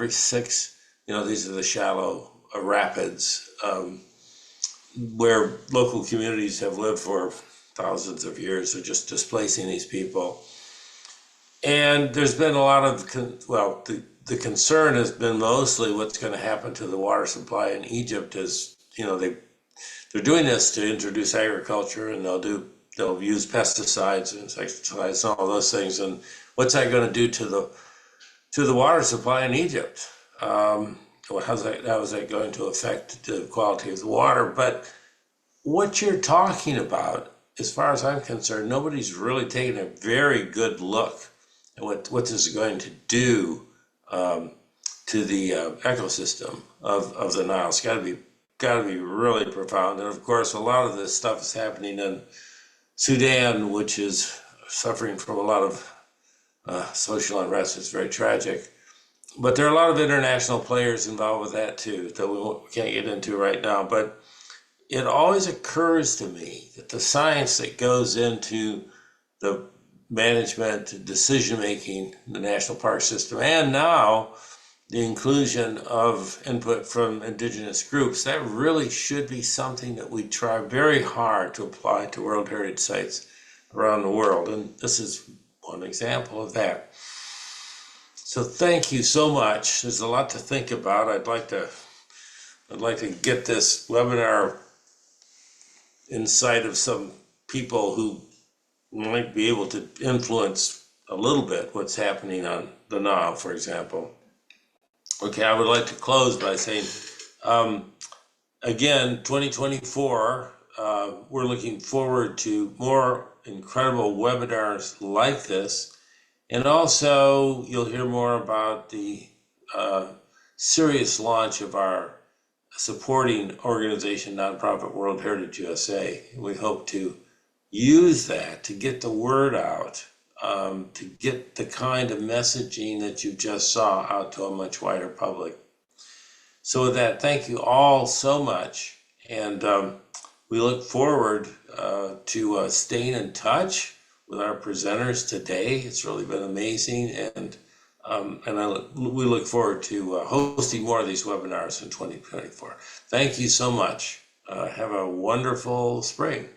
6, these are the shallow rapids where local communities have lived for thousands of years. They're just displacing these people. And there's been a lot of, the concern has been mostly what's going to happen to the water supply in Egypt is, they're doing this to introduce agriculture, and they'll use pesticides and insecticides and all those things. And what's that going to do to the water supply in Egypt? How is that going to affect the quality of the water? But what you're talking about, as far as I'm concerned, nobody's really taken a very good look at what this is going to do to the ecosystem of the Nile. It's got to be really profound. And of course, a lot of this stuff is happening in Sudan, which is suffering from a lot of social unrest. It's very tragic. But there are a lot of international players involved with that too, that we can't get into right now. But it always occurs to me that the science that goes into the management, decision-making in the national park system, and now the inclusion of input from indigenous groups, that really should be something that we try very hard to apply to World Heritage Sites around the world. And this is one example of that. So thank you so much. There's a lot to think about. I'd like to get this webinar in sight of some people who might be able to influence a little bit what's happening on the Nile, for example. Okay, I would like to close by saying, again, 2024, we're looking forward to more incredible webinars like this. And also, you'll hear more about the serious launch of our supporting organization, nonprofit World Heritage USA. We hope to use that to get the word out, to get the kind of messaging that you just saw out to a much wider public. So with that, thank you all so much. And we look forward to staying in touch with our presenters today. It's really been amazing. And we look forward to hosting more of these webinars in 2024. Thank you so much. Have a wonderful spring.